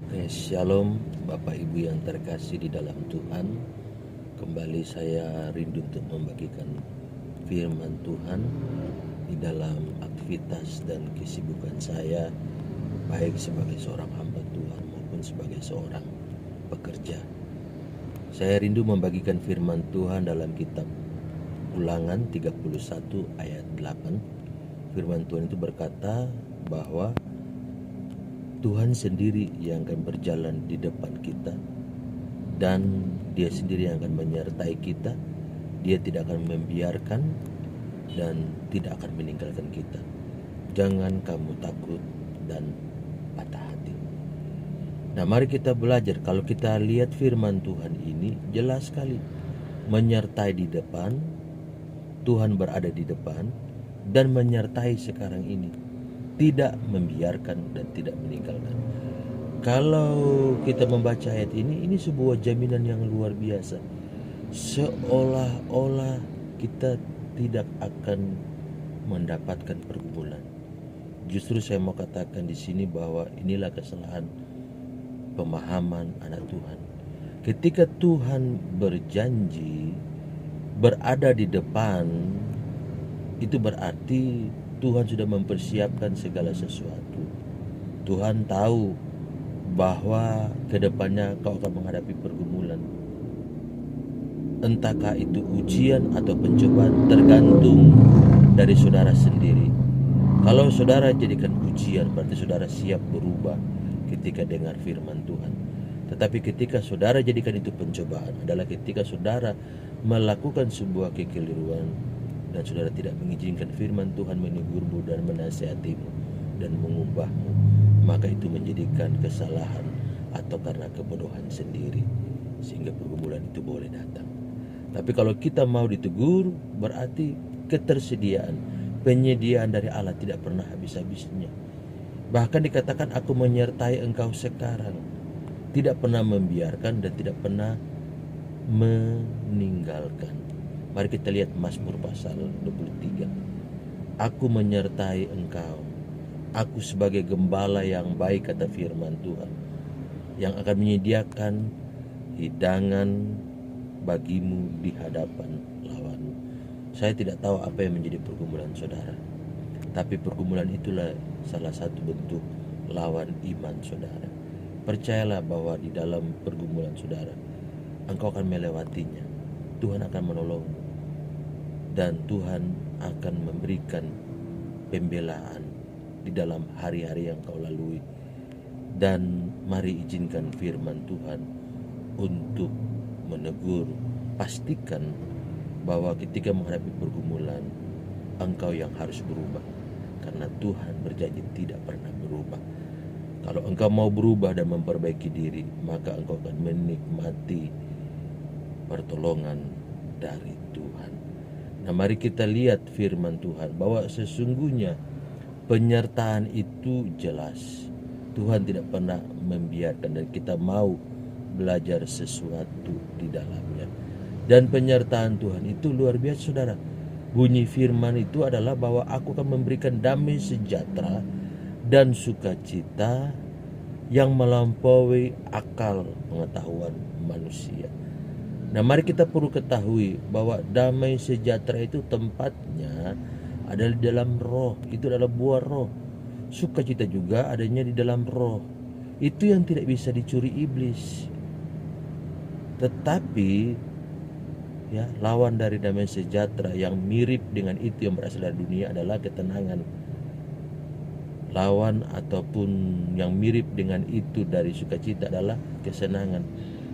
Shalom Bapak Ibu yang terkasih di dalam Tuhan. Kembali saya rindu untuk membagikan firman Tuhan di dalam aktivitas dan kesibukan saya, baik sebagai seorang hamba Tuhan maupun sebagai seorang pekerja. Saya rindu membagikan firman Tuhan dalam kitab Ulangan 31 ayat 8. Firman Tuhan itu berkata bahwa Tuhan sendiri yang akan berjalan di depan kita, dan Dia sendiri yang akan menyertai kita. Dia tidak akan membiarkan dan tidak akan meninggalkan kita. Jangan kamu takut dan patah hati. Nah, mari kita belajar. Kalau kita lihat firman Tuhan ini jelas sekali, menyertai di depan. Tuhan berada di depan dan menyertai sekarang ini, tidak membiarkan dan tidak meninggalkan. Kalau kita membaca ayat ini sebuah jaminan yang luar biasa. Seolah-olah kita tidak akan mendapatkan pergumulan. Justru saya mau katakan di sini bahwa inilah kesalahan pemahaman anak Tuhan. Ketika Tuhan berjanji berada di depan, itu berarti Tuhan sudah mempersiapkan segala sesuatu. Tuhan tahu bahwa kedepannya kau akan menghadapi pergumulan. Entahkah itu ujian atau pencobaan, tergantung dari saudara sendiri. Kalau saudara jadikan ujian, berarti saudara siap berubah ketika dengar firman Tuhan. Tetapi ketika saudara jadikan itu pencobaan, adalah ketika saudara melakukan sebuah kekeliruan dan saudara tidak mengizinkan firman Tuhan menegurmu dan menasihatimu dan mengubahmu, maka itu menjadikan kesalahan atau karena kebodohan sendiri, sehingga pergumulan itu boleh datang. Tapi kalau kita mau ditegur, berarti ketersediaan, penyediaan dari Allah tidak pernah habis-habisnya. Bahkan dikatakan, aku menyertai engkau sekarang, tidak pernah membiarkan dan tidak pernah meninggalkan. Mari kita lihat Mazmur pasal 23. Aku menyertai engkau. Aku sebagai gembala yang baik, kata firman Tuhan, yang akan menyediakan hidangan bagimu di hadapan lawanmu. Saya tidak tahu apa yang menjadi pergumulan saudara, tapi pergumulan itulah salah satu bentuk lawan iman saudara. Percayalah bahwa di dalam pergumulan saudara, engkau akan melewatinya. Tuhan akan menolongmu dan Tuhan akan memberikan pembelaan di dalam hari-hari yang kau lalui. Dan mari izinkan firman Tuhan untuk menegur. Pastikan bahwa ketika menghadapi pergumulan, engkau yang harus berubah, karena Tuhan berjanji tidak pernah berubah. Kalau engkau mau berubah dan memperbaiki diri, maka engkau akan menikmati pertolongan dari Tuhan. Nah, mari kita lihat firman Tuhan bahwa sesungguhnya penyertaan itu jelas. Tuhan tidak pernah membiarkan, dan kita mau belajar sesuatu di dalamnya. Dan penyertaan Tuhan itu luar biasa saudara. Bunyi firman itu adalah bahwa aku akan memberikan damai sejahtera dan sukacita yang melampaui akal pengetahuan manusia. Nah, mari kita perlu ketahui bahwa damai sejahtera itu tempatnya adalah di dalam roh. Itu adalah buah roh. Sukacita juga adanya di dalam roh. Itu yang tidak bisa dicuri iblis. Tetapi ya, lawan dari damai sejahtera yang mirip dengan itu yang berasal dari dunia adalah ketenangan. Lawan ataupun yang mirip dengan itu dari sukacita adalah kesenangan.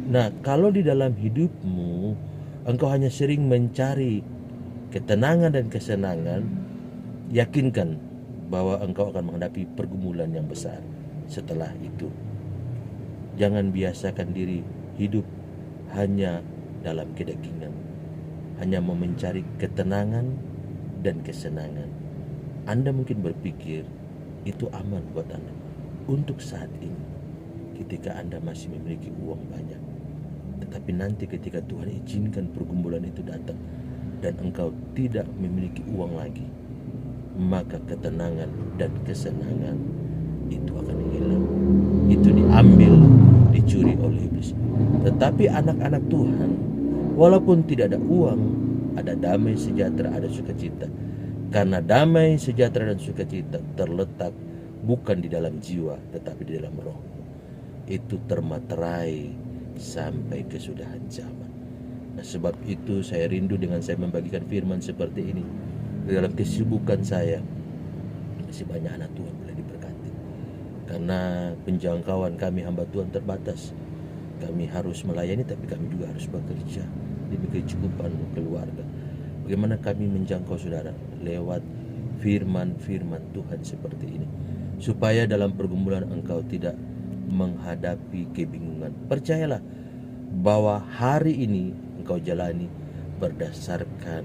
Nah, kalau di dalam hidupmu engkau hanya sering mencari ketenangan dan kesenangan, yakinkan bahwa engkau akan menghadapi pergumulan yang besar setelah itu. Jangan biasakan diri hidup hanya dalam kedagingan, hanya mau mencari ketenangan dan kesenangan. Anda mungkin berpikir itu aman buat Anda untuk saat ini, ketika Anda masih memiliki uang banyak. Tetapi nanti ketika Tuhan izinkan pergumulan itu datang dan engkau tidak memiliki uang lagi, maka ketenangan dan kesenangan itu akan hilang. Itu diambil, dicuri oleh iblis. Tetapi anak-anak Tuhan, walaupun tidak ada uang, ada damai sejahtera, ada sukacita. Karena damai sejahtera dan sukacita terletak bukan di dalam jiwa, tetapi di dalam roh. Itu termaterai sampai kesudahan zaman. Nah, sebab itu saya rindu dengan saya membagikan firman seperti ini. Di dalam kesibukan saya, masih banyak anak Tuhan boleh diberkati. Karena penjangkauan kami hamba Tuhan terbatas. Kami harus melayani, tapi kami juga harus bekerja demi kecukupan keluarga. Bagaimana kami menjangkau saudara? Lewat firman-firman Tuhan seperti ini. Supaya dalam pergumulan engkau tidak menghadapi kebingungan. Percayalah bahwa hari ini engkau jalani berdasarkan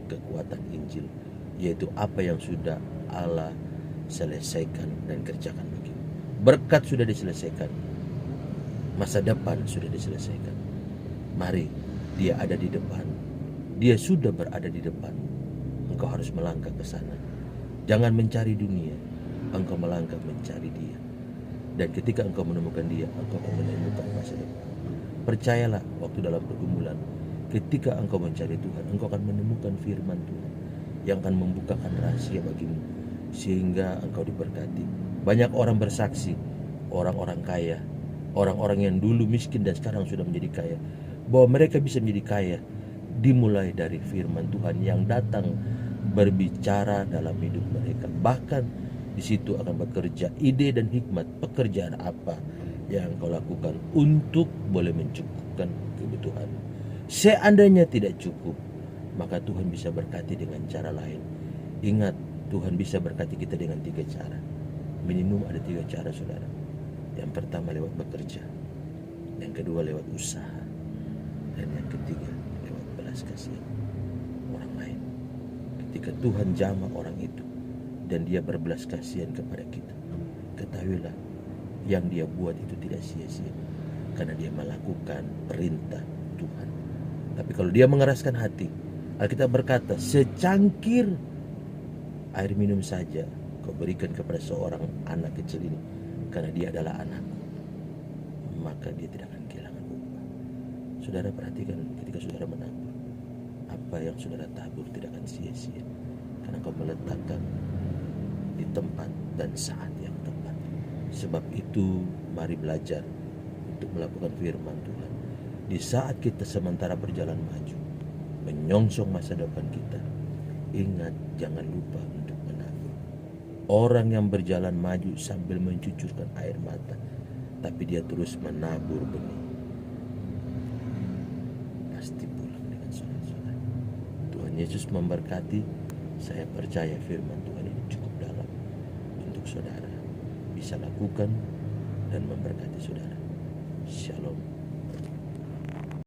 kekuatan Injil, yaitu apa yang sudah Allah selesaikan dan kerjakan bagimu. Berkat sudah diselesaikan, masa depan sudah diselesaikan. Mari, dia ada di depan. Dia sudah berada di depan. Engkau harus melangkah ke sana. Jangan mencari dunia, engkau melangkah mencari dia. Dan ketika engkau menemukan dia, engkau akan menemukan masa depan. Percayalah, waktu dalam pergumulan, ketika engkau mencari Tuhan, engkau akan menemukan firman Tuhan yang akan membukakan rahasia bagimu, sehingga engkau diberkati. Banyak orang bersaksi, orang-orang kaya, orang-orang yang dulu miskin dan sekarang sudah menjadi kaya, bahwa mereka bisa menjadi kaya dimulai dari firman Tuhan yang datang berbicara dalam hidup mereka. Bahkan di situ akan bekerja ide dan hikmat pekerjaan apa yang kau lakukan untuk boleh mencukupkan kebutuhan. Seandainya tidak cukup, maka Tuhan bisa berkati dengan cara lain. Ingat, Tuhan bisa berkati kita dengan 3 cara. Minimum ada 3 cara saudara. Yang pertama lewat bekerja, yang kedua lewat usaha, dan yang ketiga lewat belas kasihan orang lain. Ketika Tuhan jamah orang itu dan dia berbelas kasihan kepada kita, ketahuilah yang dia buat itu tidak sia-sia, karena dia melakukan perintah Tuhan. Tapi kalau dia mengeraskan hati, Alkitab berkata, secangkir air minum saja kau berikan kepada seorang anak kecil ini, karena dia adalah anakku, maka dia tidak akan kehilangan upah. Saudara perhatikan, ketika saudara menabur, apa yang saudara tabur tidak akan sia-sia, karena kau meletakkan di tempat dan saat yang tepat. Sebab itu mari belajar untuk melakukan firman Tuhan. Di saat kita sementara berjalan maju, menyongsong masa depan kita, ingat jangan lupa untuk menabur. Orang yang berjalan maju sambil mencucurkan air mata, tapi dia terus menabur benih, pasti pulang dengan solat-solat. Tuhan Yesus memberkati. Saya percaya firman Tuhan ini cukup dalam untuk saudara bisa lakukan dan memberkati saudara. Shalom.